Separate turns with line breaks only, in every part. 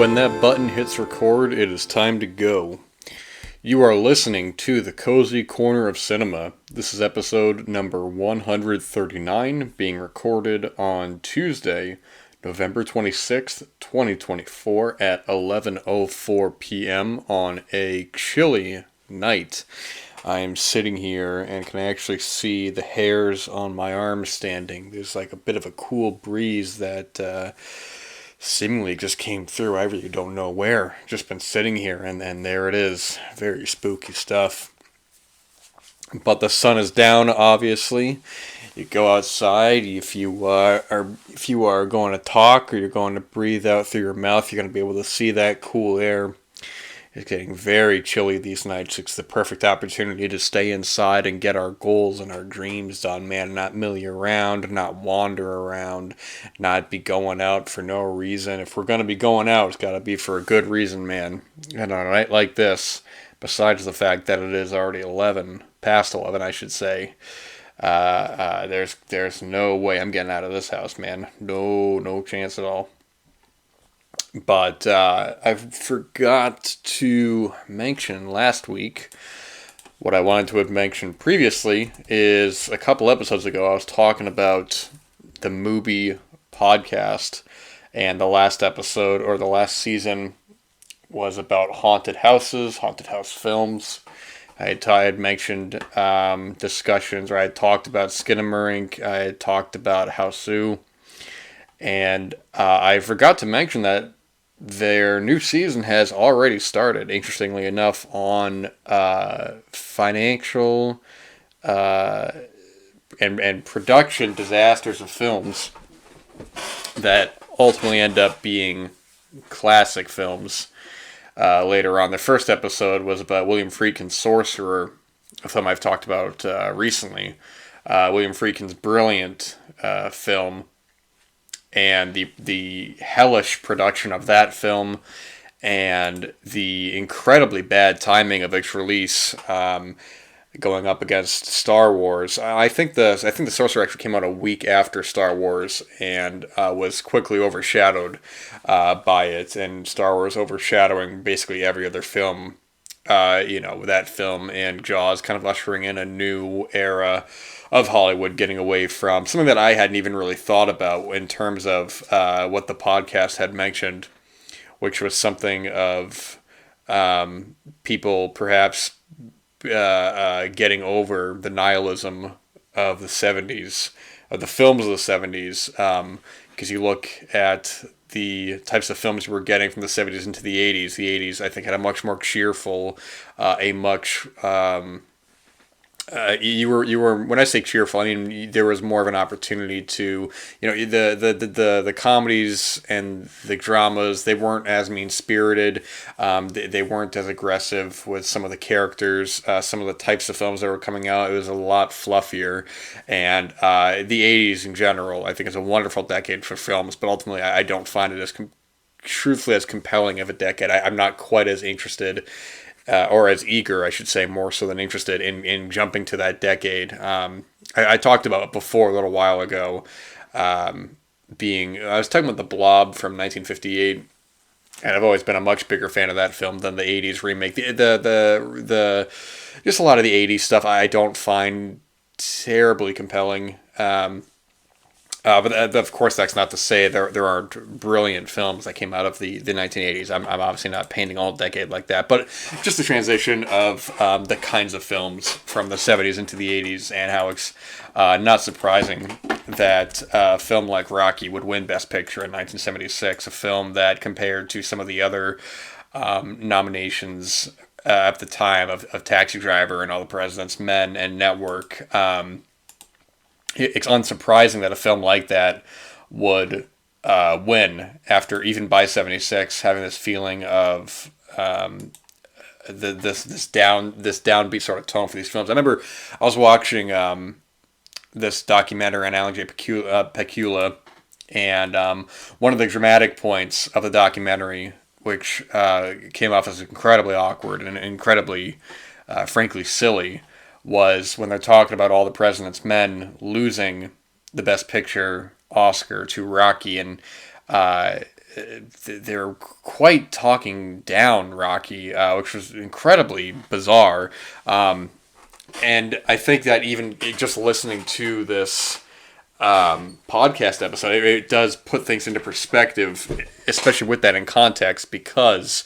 When that button hits record, it is time to go. You are listening to the Cozy Corner of Cinema. This is episode number 139, being recorded on Tuesday, November 26th, 2024 at 11:04 p.m. on a chilly night. I am sitting here and can actually see the hairs on my arms standing. There's like a bit of a cool breeze that seemingly just came through. I really don't know where. Just been sitting here and there it is. Very spooky stuff. But the sun is down, obviously. You go outside. If you are going to talk or you're going to breathe out through your mouth, you're going to be able to see that cool air. It's getting very chilly these nights. It's the perfect opportunity to stay inside and get our goals and our dreams done, man. Not milly around, not wander around, not be going out for no reason. If we're going to be going out, it's got to be for a good reason, man. And on a night like this, besides the fact that it is already 11, past 11, I should say, there's no way I'm getting out of this house, man. No chance at all. But I forgot to mention last week what I wanted to have mentioned previously is a couple episodes ago I was talking about the Mubi podcast, and the last episode or the last season was about haunted houses, haunted house films. I had mentioned discussions, or I had talked about Skinamarink, I had talked about Hausu, and I forgot to mention that their new season has already started, interestingly enough, on financial and production disasters of films that ultimately end up being classic films. Later on, the first episode was about William Friedkin's Sorcerer, a film I've talked about recently. William Friedkin's brilliant film, and the hellish production of that film, and the incredibly bad timing of its release, going up against Star Wars. I think the Sorcerer actually came out a week after Star Wars, and was quickly overshadowed by it, and Star Wars overshadowing basically every other film. That film and Jaws kind of ushering in a new era of Hollywood, getting away from something that I hadn't even really thought about in terms of what the podcast had mentioned, which was something of people perhaps getting over the nihilism of the 70s, of the films of the 70s, because you look at the types of films we were getting from the 70s into the 80s. The 80s, I think, had a much more cheerful, you were when I say cheerful, I mean there was more of an opportunity to, the comedies and the dramas, they weren't as mean spirited, they weren't as aggressive with some of the characters, some of the types of films that were coming out. It was a lot fluffier, and the 80s in general, I think, is a wonderful decade for films, but ultimately I don't find it as truthfully as compelling of a decade. I'm not quite as interested, or as eager, I should say, more so than interested in jumping to that decade. I talked about it before a little while ago. I was talking about The Blob from 1958, and I've always been a much bigger fan of that film than the 80s remake. The just a lot of the 80s stuff I don't find terribly compelling. But of course, that's not to say there aren't brilliant films that came out of the 1980s. I'm obviously not painting all decade like that, but just the transition of the kinds of films from the 70s into the 80s, and how it's not surprising that a film like Rocky would win Best Picture in 1976, a film that, compared to some of the other nominations at the time of Taxi Driver and All the President's Men and Network, it's unsurprising that a film like that would win after, even by 76, having this feeling of this downbeat sort of tone for these films. I remember I was watching this documentary on Alan J. Pakula, and one of the dramatic points of the documentary, which came off as incredibly awkward and incredibly, frankly, silly, was when they're talking about All the President's Men losing the Best Picture Oscar to Rocky, and they're quite talking down Rocky, which was incredibly bizarre. And I think that even just listening to this podcast episode, it does put things into perspective, especially with that in context, because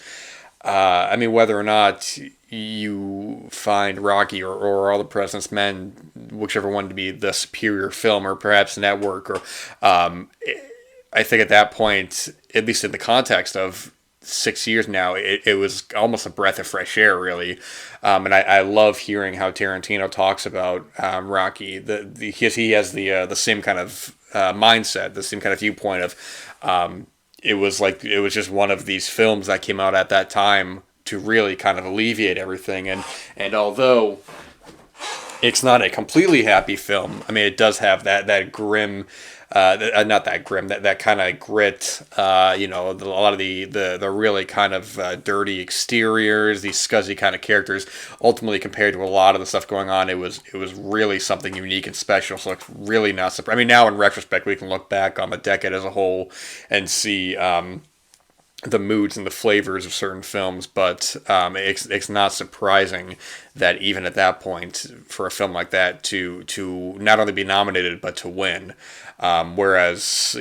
I mean, whether or not you find Rocky or All the President's Men, whichever one to be the superior film, or perhaps Network, or I think at that point, at least in the context of 6 years now, it was almost a breath of fresh air, really. And I love hearing how Tarantino talks about Rocky. He has the same kind of mindset, the same kind of viewpoint of it was just one of these films that came out at that time to really kind of alleviate everything. And although it's not a completely happy film, I mean, it does have that grim, not that grim, that kind of grit. A lot of the really kind of dirty exteriors, these scuzzy kind of characters. Ultimately, compared to a lot of the stuff going on, it was really something unique and special. So it's really not surprising. I mean, now in retrospect, we can look back on the decade as a whole and see the moods and the flavors of certain films, but it's not surprising that even at that point, for a film like that to not only be nominated but to win, whereas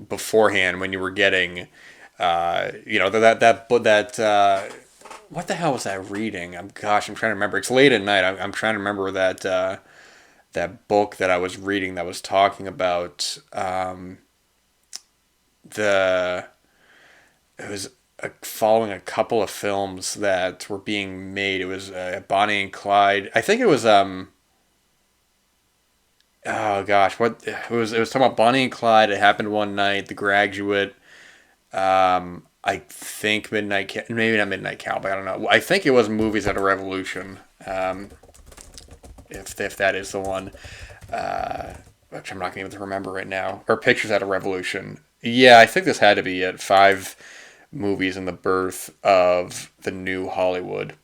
beforehand when you were getting what the hell was I reading? I'm trying to remember. It's late at night. I'm trying to remember that book that I was reading that was talking about the. It was following a couple of films that were being made. It was Bonnie and Clyde. I think it was oh gosh, what it was talking about Bonnie and Clyde. It Happened One Night, The Graduate. I think maybe not Midnight Cowboy. I don't know. I think it was Movies at a Revolution. If that is the one, which I'm not going to be able to remember right now, or Pictures at a Revolution. Yeah, I think this had to be it. 5 movies in the birth of the new Hollywood.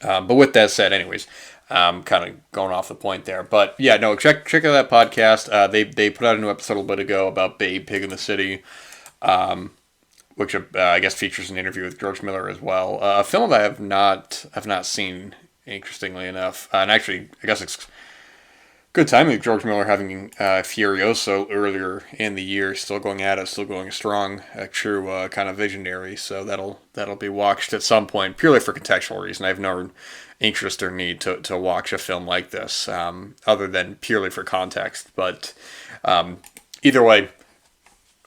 But with that said, anyways, kind of going off the point there. But yeah, no, check out that podcast. They put out a new episode a little bit ago about Babe, Pig in the City, which I guess features an interview with George Miller as well. A film that I have not seen, interestingly enough. And actually, I guess it's good timing with George Miller having Furiosa earlier in the year, still going at it, still going strong, a true kind of visionary. So that'll be watched at some point, purely for contextual reason. I have no interest or need to watch a film like this, other than purely for context. But either way,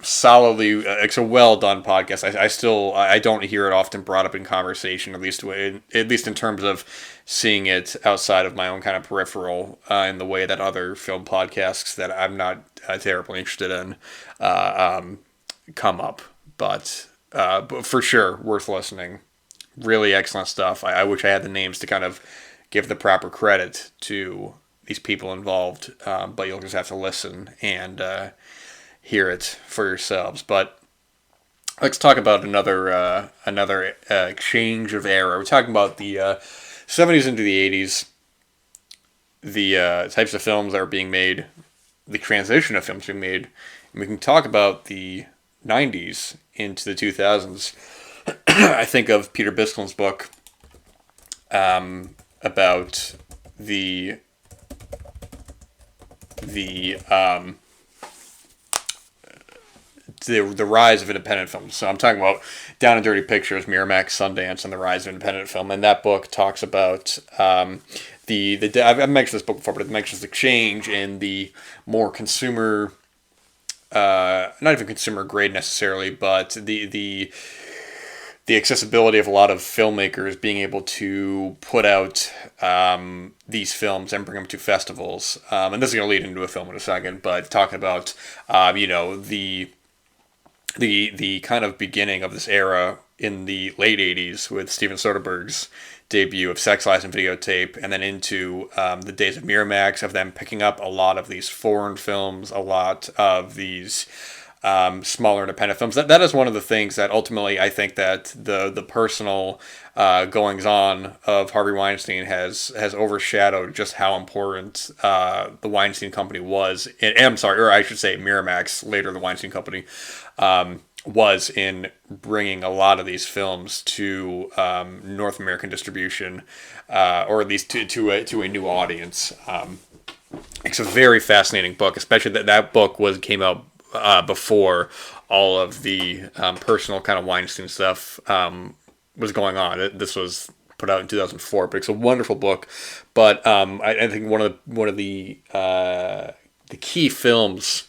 solidly, it's a well done podcast. I don't hear it often brought up in conversation, at least in terms of seeing it outside of my own kind of peripheral, in the way that other film podcasts that I'm not terribly interested in come up. But for sure, worth listening. Really excellent stuff. I wish I had the names to kind of give the proper credit to these people involved, but you'll just have to listen and hear it for yourselves. But let's talk about another exchange of era. We're talking about the 70s into the 80s, the types of films that are being made, the transition of films being made, and we can talk about the 90s into the 2000s. I think of Peter Biscomb's book about the rise of independent films. So I'm talking about Down and Dirty Pictures, Miramax, Sundance, and the rise of independent film. And that book talks about I've mentioned this book before, but it mentions the change in the more consumer, not even consumer grade necessarily, but the accessibility of a lot of filmmakers being able to put out these films and bring them to festivals. And this is going to lead into a film in a second, but talking about the kind of beginning of this era in the late 80s with Steven Soderbergh's debut of Sex, Lies, and Videotape, and then into the days of Miramax, of them picking up a lot of these foreign films, a lot of these smaller independent films. That is one of the things that ultimately I think that the personal goings on of Harvey Weinstein has overshadowed just how important the Weinstein Company was. I'm sorry, or I should say Miramax, later the Weinstein Company, was in bringing a lot of these films to North American distribution, or at least to a new audience. It's a very fascinating book, especially that book came out before all of the personal kind of Weinstein stuff was going on. This was put out in 2004, but it's a wonderful book. But I think one of the key films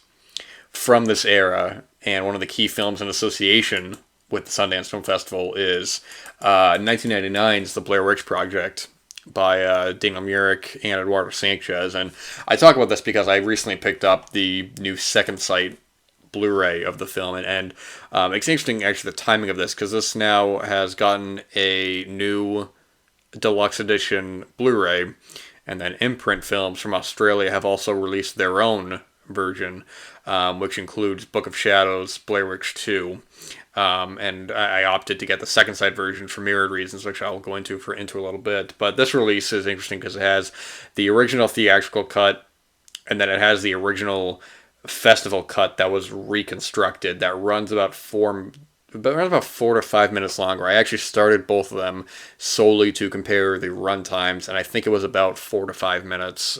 from this era, and one of the key films in association with the Sundance Film Festival, is 1999's The Blair Witch Project by Daniel Myrick and Eduardo Sanchez. And I talk about this because I recently picked up the new Second Sight Blu-ray of the film, and it's interesting actually the timing of this, because this now has gotten a new deluxe edition Blu-ray, and then Imprint Films from Australia have also released their own version, which includes Book of Shadows, Blair Witch 2, and I opted to get the Second Sight version for myriad reasons, which I'll go into a little bit. But this release is interesting because it has the original theatrical cut, and then it has the original festival cut that was reconstructed, that runs about 4 to 5 minutes longer. I actually started both of them solely to compare the run times, and I think it was about 4 to 5 minutes.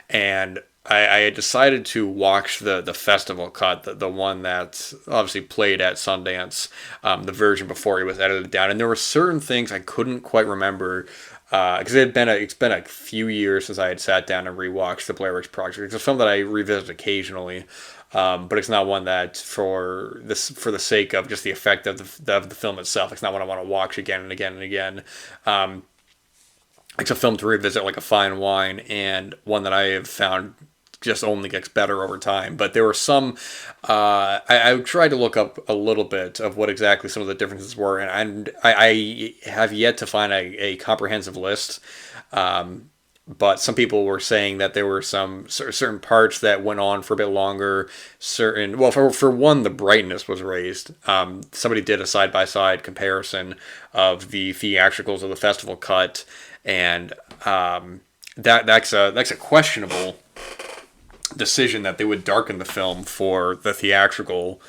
And I had decided to watch the festival cut, the one that obviously played at Sundance, the version before it was edited down. And there were certain things I couldn't quite remember, because it's been a few years since I had sat down and rewatched the Blair Witch Project. It's a film that I revisit occasionally, but it's not one that, for the sake of just the effect of the film itself, it's not one I want to watch again and again and again. It's a film to revisit like a fine wine, and one that I have found just only gets better over time. But there were some, I tried to look up a little bit of what exactly some of the differences were, and I have yet to find a comprehensive list. But some people were saying that there were some certain parts that went on for a bit longer. For one, the brightness was raised. Somebody did a side-by-side comparison of the theatricals of the festival cut, and that's a questionable decision that they would darken the film for the theatrical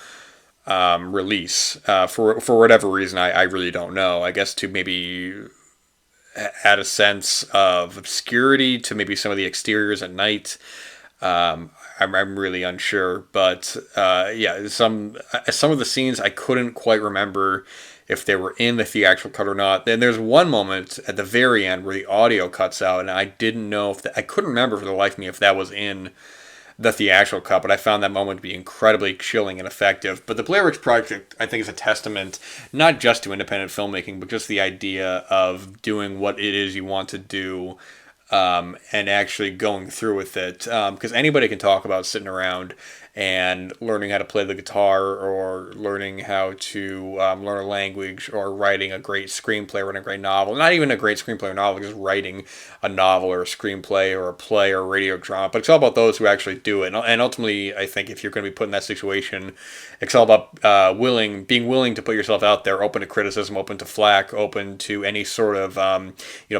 release, for whatever reason. I really don't know. I guess to maybe add a sense of obscurity to maybe some of the exteriors at night. I'm really unsure, but yeah, some of the scenes I couldn't quite remember if they were in the theatrical cut or not. Then there's one moment at the very end where the audio cuts out, and I didn't know I couldn't remember for the life of me if that was in the theatrical cut, but I found that moment to be incredibly chilling and effective. But the Blair Witch Project, I think, is a testament not just to independent filmmaking, but just the idea of doing what it is you want to do, and actually going through with it. Because anybody can talk about sitting around and learning how to play the guitar, or learning how to learn a language, or writing a great screenplay, writing a great novel. Not even a great screenplay or novel, just writing a novel or a screenplay or a play or a radio drama. But it's all about those who actually do it. And ultimately, I think if you're going to be put in that situation, it's all about being willing to put yourself out there, open to criticism, open to flack, open to any sort of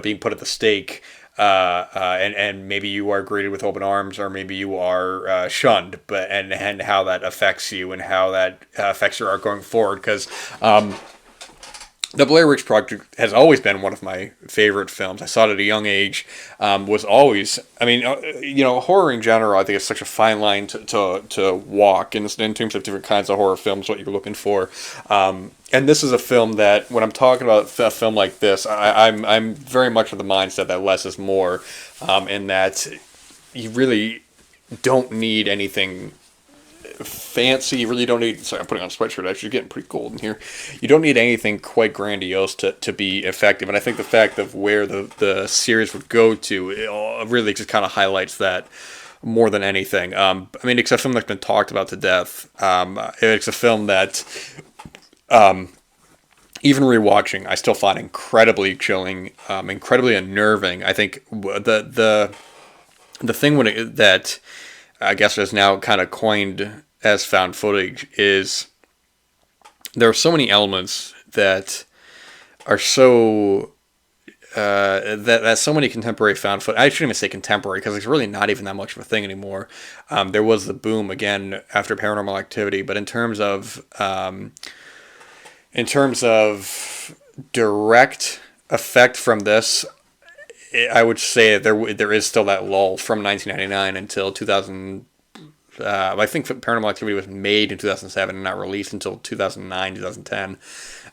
being put at the stake. And maybe you are greeted with open arms, or maybe you are shunned, and how that affects you, and how that affects your art going forward. Because the Blair Witch Project has always been one of my favorite films. I saw it at a young age. Was always, horror in general, I think it's such a fine line to walk in terms of different kinds of horror films, what you're looking for. And this is a film that, when I'm talking about a film like this, I'm very much of the mindset that less is more, in that you really don't need anything fancy. You really don't need. Sorry, I'm putting on a sweatshirt. Actually, getting pretty cold in here. You don't need anything quite grandiose to be effective. And I think the fact of where the series would go to, it really just kind of highlights that more than anything. It's a film that's been talked about to death. It's a film that, even rewatching, I still find incredibly chilling, incredibly unnerving. I think the thing that I guess is now kind of coined as found footage is there are so many elements that are so that so many contemporary found footage. I shouldn't even say contemporary because it's really not even that much of a thing anymore. There was the boom again after Paranormal Activity, but in terms of direct effect from this, I would say there is still that lull from 1999 until 2000. I think Paranormal Activity was made in 2007 and not released until 2009, 2010.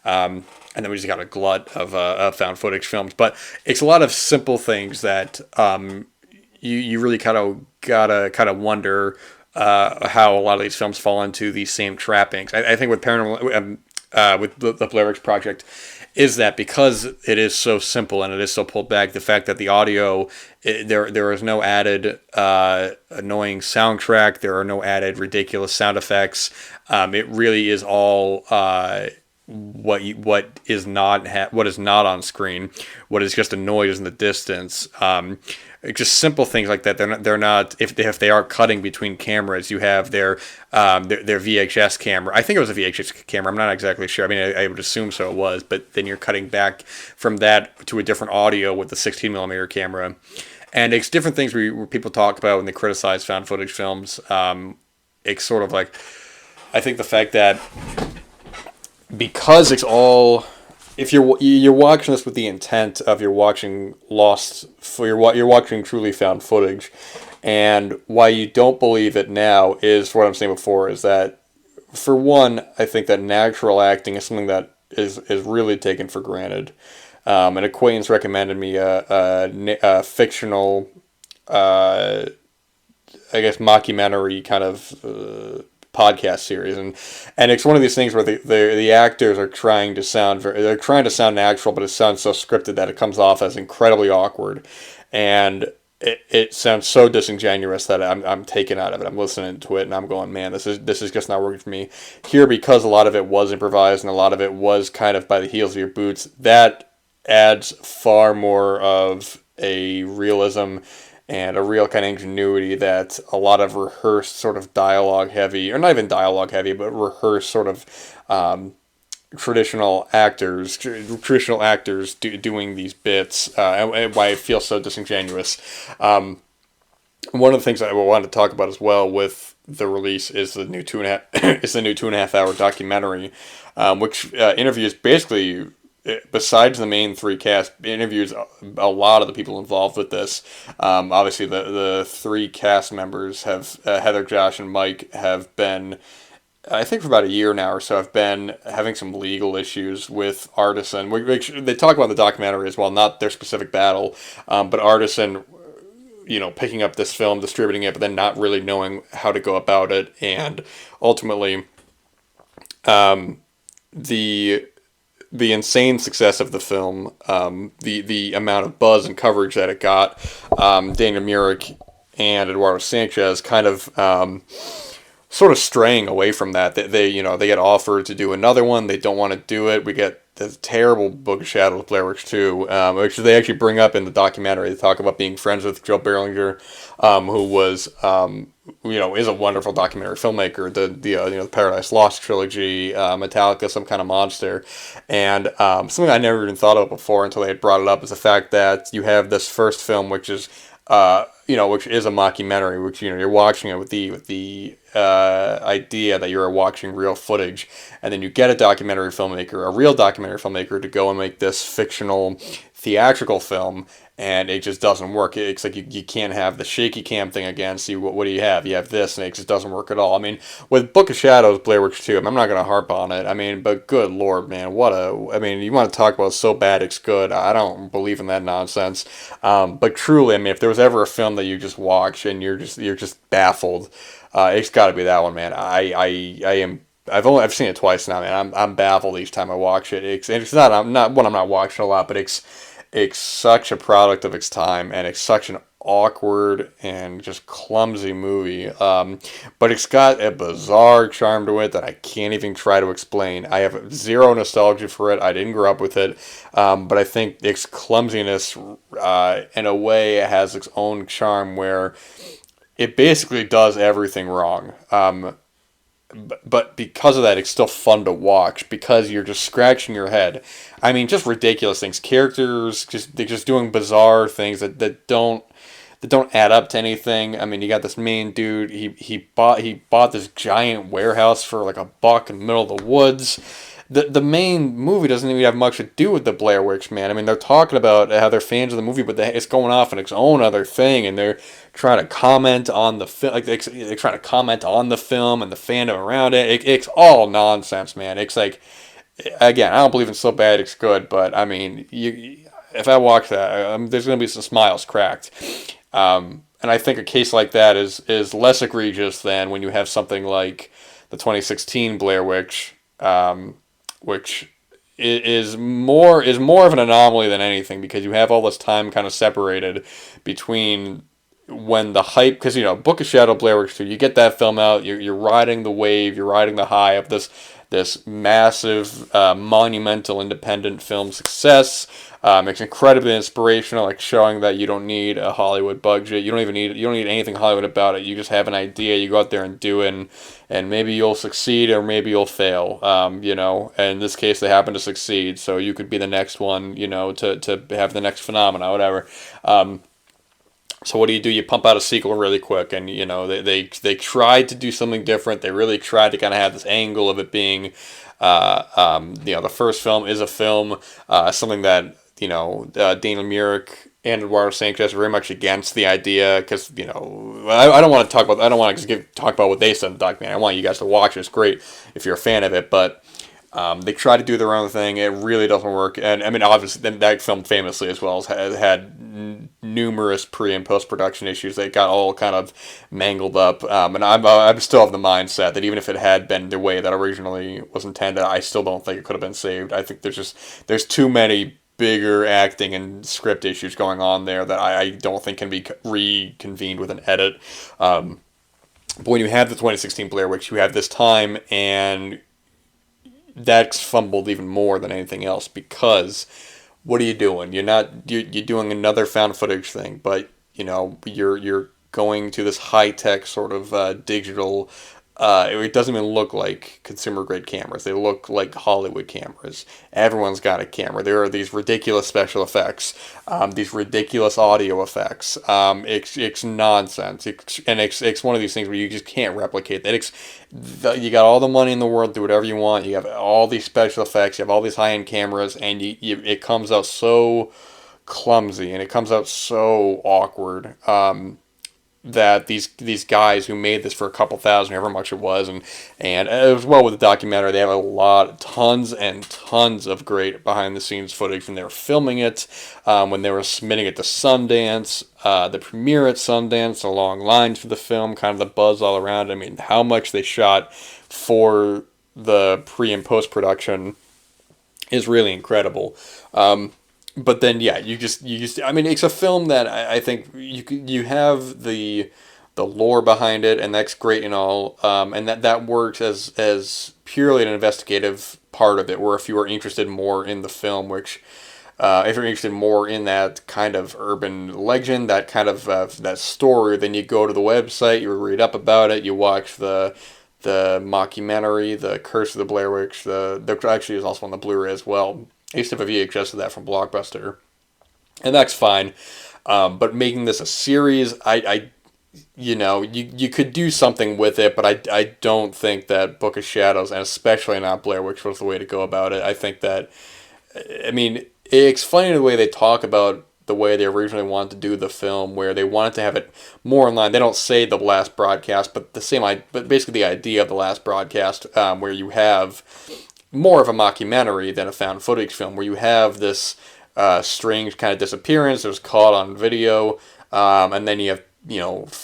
And then we just got a glut of found footage films. But it's a lot of simple things that you really kind of gotta wonder how a lot of these films fall into these same trappings. I think with Paranormal, with the Blair Witch Project, is that because it is so simple and it is so pulled back, the fact that the audio, there is no added annoying soundtrack, there are no added ridiculous sound effects. It really is all what is not on screen, what is just a noise in the distance. Just simple things like that. They're not if they are cutting between cameras. You have their VHS camera. I think it was a VHS camera. I'm not exactly sure. I mean, I would assume so it was. But then you're cutting back from that to a different audio with the 16 millimeter camera, and it's different things where people talk about when they criticize found footage films. It's sort of like, I think the fact that because it's all, if you're watching this with the intent of you're watching you're watching truly found footage, and why you don't believe it now is what I'm saying before, is that for one, I think that natural acting is something that is really taken for granted. An acquaintance recommended me a fictional, I guess, mockumentary kind of podcast series, and it's one of these things where the actors are trying to sound natural, but it sounds so scripted that it comes off as incredibly awkward, and it sounds so disingenuous that I'm taken out of it. I'm listening to it and I'm going, man, this is just not working for me here, because a lot of it was improvised and a lot of it was kind of by the heels of your boots. That adds far more of a realism and a real kind of ingenuity that a lot of rehearsed sort of dialogue heavy, or not even dialogue heavy, but rehearsed sort of traditional actors doing these bits, and why it feels so disingenuous. One of the things I wanted to talk about as well with the release is the new 2.5 hour documentary, which interviews basically, besides the main three cast, interviews a lot of the people involved with this. Obviously, the three cast members have Heather, Josh, and Mike have been, I think for about a year now or so, have been having some legal issues with Artisan. They talk about the documentary as well, not their specific battle, but Artisan, picking up this film, distributing it, but then not really knowing how to go about it, and ultimately, the insane success of the film, the amount of buzz and coverage that it got, Daniel Myrick and Eduardo Sanchez kind of sort of straying away from that. They get offered to do another one. They don't want to do it. We get the terrible Book of Shadows, Blair Witch 2, which they actually bring up in the documentary. They talk about being friends with Joe Berlinger, who was, is a wonderful documentary filmmaker. The Paradise Lost trilogy, Metallica, Some Kind of Monster, and something I never even thought of before until they had brought it up is the fact that you have this first film, which is, which is a mockumentary, which you're watching it with the idea that you're watching real footage, and then you get a real documentary filmmaker, to go and make this fictional theatrical film, and it just doesn't work. It's like you can't have the shaky cam thing again. So what do you have? You have this, and it just doesn't work at all. I mean, with Book of Shadows, Blair Witch 2, I'm not going to harp on it. I mean, but good Lord, man, you want to talk about so bad it's good. I don't believe in that nonsense. But truly, I mean, if there was ever a film that you just watch and you're just baffled, it's got to be that one, man. I've seen it twice now, man. I'm baffled each time I watch it. I'm not watching a lot, but it's such a product of its time, and it's such an awkward and just clumsy movie. But it's got a bizarre charm to it that I can't even try to explain. I have zero nostalgia for it. I didn't grow up with it. But I think its clumsiness, in a way, has its own charm where it basically does everything wrong. but because of that, it's still fun to watch because you're just scratching your head. I mean, just ridiculous things. Characters they're just doing bizarre things that don't add up to anything. I mean, you got this main dude. He bought this giant warehouse for like $1 in the middle of the woods. The main movie doesn't even have much to do with the Blair Witch, man. I mean, they're talking about how they're fans of the movie, but it's going off in its own other thing, and they're trying to comment on the film, like they're trying to comment on the film and the fandom around it's all nonsense, man. It's like, again, I don't believe in so bad it's good, but I mean, if I watch that, there's gonna be some smiles cracked. And I think a case like that is less egregious than when you have something like the 2016 Blair Witch, which is more of an anomaly than anything because you have all this time kind of separated between when the hype, because Book of Shadow, Blair Witch 2, you get that film out, you're riding the wave, you're riding the high of this massive, monumental independent film success. It's incredibly inspirational, like showing that you don't need a Hollywood budget. You don't need anything Hollywood about it. You just have an idea. You go out there and do it, and maybe you'll succeed or maybe you'll fail. And in this case, they happen to succeed, so you could be the next one. To have the next phenomena, whatever. So what do? You pump out a sequel really quick, and they tried to do something different. They really tried to kind of have this angle of it being, the first film is a film, something that Daniel Myrick and Eduardo Sanchez are very much against the idea because I don't want to talk about talk about what they said in the documentary. I want you guys to watch it. It's great if you're a fan of it, but. They try to do their own thing. It really doesn't work. And I mean, obviously, that film famously as well has had numerous pre and post production issues. They got all kind of mangled up. And I'm still of the mindset that even if it had been the way that originally was intended, I still don't think it could have been saved. I think there's too many bigger acting and script issues going on there that I don't think can be reconvened with an edit. But when you have the 2016 Blair Witch, you have this time and that's fumbled even more than anything else because what are you doing? You're doing another found footage thing, but you're going to this high tech sort of digital. It doesn't even look like consumer grade cameras. They look like Hollywood cameras. Everyone's got a camera. There are these ridiculous special effects, these ridiculous audio effects. It's nonsense. It's one of these things where you just can't replicate that. You got all the money in the world, do whatever you want. You have all these special effects. You have all these high end cameras, and it comes out so clumsy and it comes out so awkward. That these guys who made this for a couple thousand, however much it was, and as well with the documentary, they have tons and tons of great behind the scenes footage when they were filming it, when they were submitting it to Sundance, the premiere at Sundance, the long lines for the film, kind of the buzz all around. I mean, how much they shot for the pre and post production is really incredible. But then, yeah, I mean, it's a film that I think you have the lore behind it, and that's great and all, and that works as purely an investigative part of it. Where if you are interested more in the film, which if you're interested more in that kind of urban legend, that kind of that story, then you go to the website, you read up about it, you watch the mockumentary, The Curse of the Blair Witch. There actually is also on the Blu-ray as well. I used to have a VHS of that from Blockbuster, and that's fine. But making this a series, you could do something with it, but I don't think that Book of Shadows, and especially not Blair Witch, was the way to go about it. I think that, I mean, it's funny the way they talk about the way they originally wanted to do the film, where they wanted to have it more in line. They don't say the last broadcast, but but basically the idea of the last broadcast, where you have more of a mockumentary than a found footage film, where you have this strange kind of disappearance that was caught on video, and then you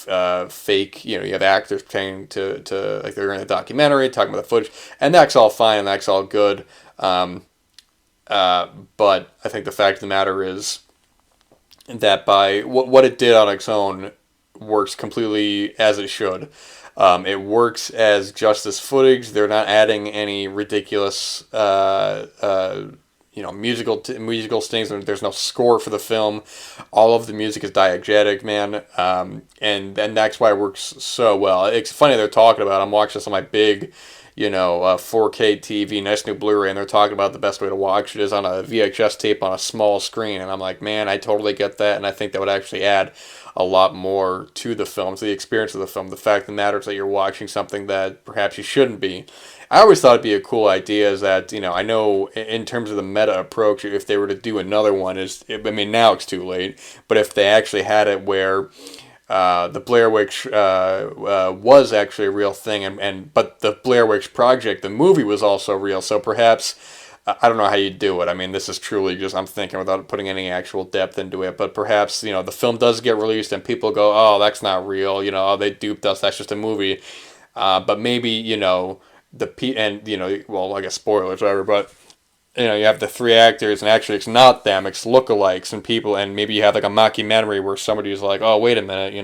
have fake, you have actors pretending to like they're in a documentary talking about the footage, and that's all fine and that's all good. But I think the fact of the matter is that by what it did on its own works completely as it should. It works as just this footage. They're not adding any ridiculous musical stings. And there's no score for the film. All of the music is diegetic, man, and that's why it works so well. It's funny they're talking about. I'm watching this on my big, 4K TV, nice new Blu-ray, and they're talking about the best way to watch it is on a VHS tape on a small screen. And I'm like, man, I totally get that, and I think that would actually add a lot more to the film, to the experience of the film. The fact of the matter is that you're watching something that perhaps you shouldn't be. I always thought it'd be a cool idea is that, I know in terms of the meta approach, if they were to do another one, now it's too late, but if they actually had it where the Blair Witch was actually a real thing, but the Blair Witch Project, the movie, was also real, so perhaps, I don't know how you do it. I mean, this is truly just, I'm thinking without putting any actual depth into it, but perhaps, the film does get released and people go, oh, that's not real, oh, they duped us, that's just a movie. But maybe, well, I guess spoilers, whatever, but you have the three actors, and actually it's not them, it's lookalikes and people, and maybe you have like a mockumentary where somebody's like, oh, wait a minute,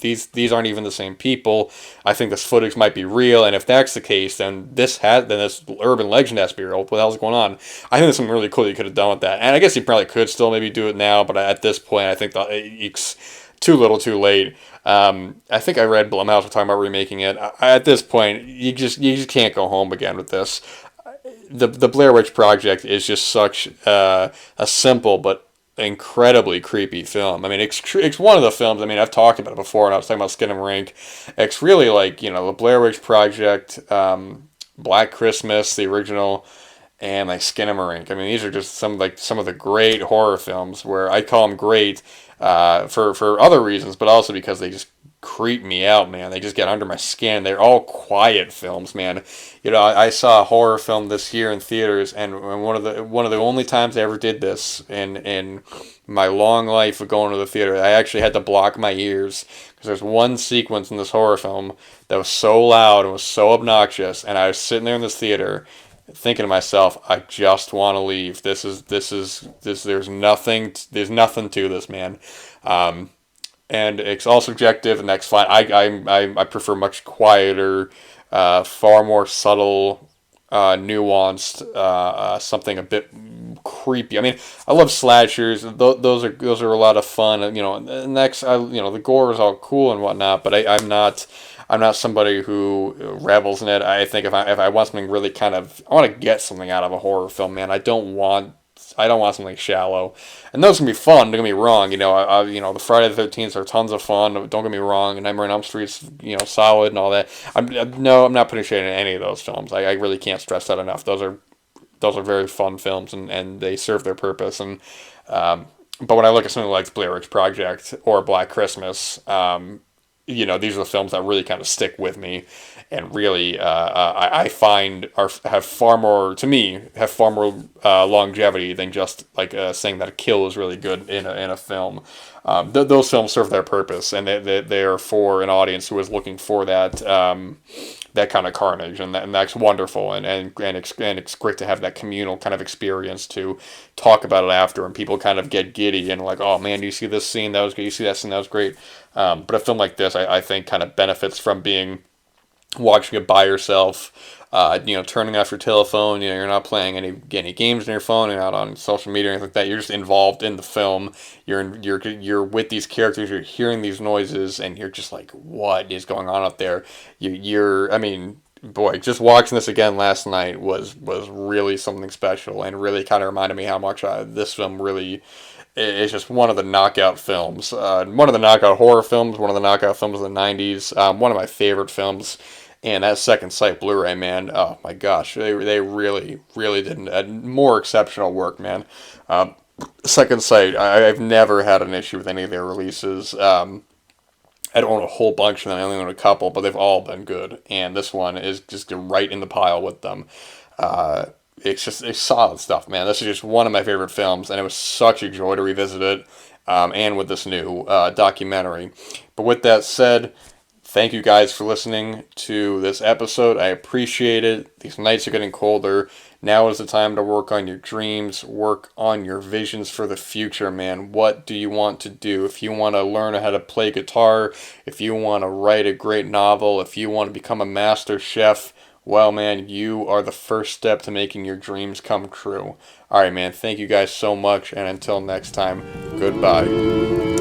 these aren't even the same people. I think this footage might be real, and if that's the case, then this urban legend has to be real. What the hell's going on? I think there's something really cool you could have done with that, and I guess you probably could still maybe do it now, but at this point, I think it's too little, too late. I think I read Blumhouse were talking about remaking it. At this point, you just can't go home again with this. The Blair Witch Project is just such a simple but incredibly creepy film. I mean, it's one of the films. I mean, I've talked about it before, and I was talking about Skin and Rink. It's really like the Blair Witch Project, Black Christmas, the original, and like Skin and Rink. I mean, these are just some of the great horror films where I call them great for other reasons, but also because they just creep me out, man. They just get under my skin. They're all quiet films, man. I saw a horror film this year in theaters, and one of the only times I ever did this in my long life of going to the theater, I actually had to block my ears because there's one sequence in this horror film that was so loud and was so obnoxious, and I was sitting there in this theater thinking to myself, I just want to leave. There's nothing to this, man. And it's all subjective, and that's fine. I prefer much quieter, far more subtle, nuanced, something a bit creepy. I mean, I love slashers. Those are a lot of fun. The gore is all cool and whatnot, but I'm not somebody who revels in it. I think if I want something really I want to get something out of a horror film, man. I don't want something shallow. And those can be fun, don't get me wrong. The Friday the 13th are tons of fun, don't get me wrong. And Nightmare on Elm Street's, solid and all that. I'm not putting shade in any of those films. I really can't stress that enough. Those are very fun films, and they serve their purpose. And but when I look at something like Blair Witch Project or Black Christmas, these are the films that really kind of stick with me, and really I find have far more longevity than just like saying that a kill is really good in a film. Those films serve their purpose, and they are for an audience who is looking for that kind of carnage, and that's wonderful, and it's great to have that communal kind of experience to talk about it after, and people kind of get giddy and like, oh man, do you see this scene? That was good. You see that scene? That was great. But a film like this, I think, kind of benefits from watching it by yourself. Turning off your telephone. You're not playing any games on your phone. You're not on social media or anything like that. You're just involved in the film. You're with these characters. You're hearing these noises, and you're just like, what is going on up there? I mean, boy, just watching this again last night was really something special, and really kind of reminded me how much this film really. It's just one of the knockout films. One of the knockout horror films. One of the knockout films of the 90s. One of my favorite films. And that Second Sight Blu-ray, man, oh my gosh, they really, really did more exceptional work, man. Second Sight, I've never had an issue with any of their releases. I don't own a whole bunch of them, I only own a couple, but they've all been good. And this one is just right in the pile with them. It's solid stuff, man. This is just one of my favorite films, and it was such a joy to revisit it, and with this new documentary. But with that said, thank you guys for listening to this episode. I appreciate it. These nights are getting colder. Now is the time to work on your dreams, work on your visions for the future, man. What do you want to do? If you want to learn how to play guitar, if you want to write a great novel, if you want to become a master chef, Well, man, you are the first step to making your dreams come true. All right, man. Thank you guys so much, and until next time, goodbye.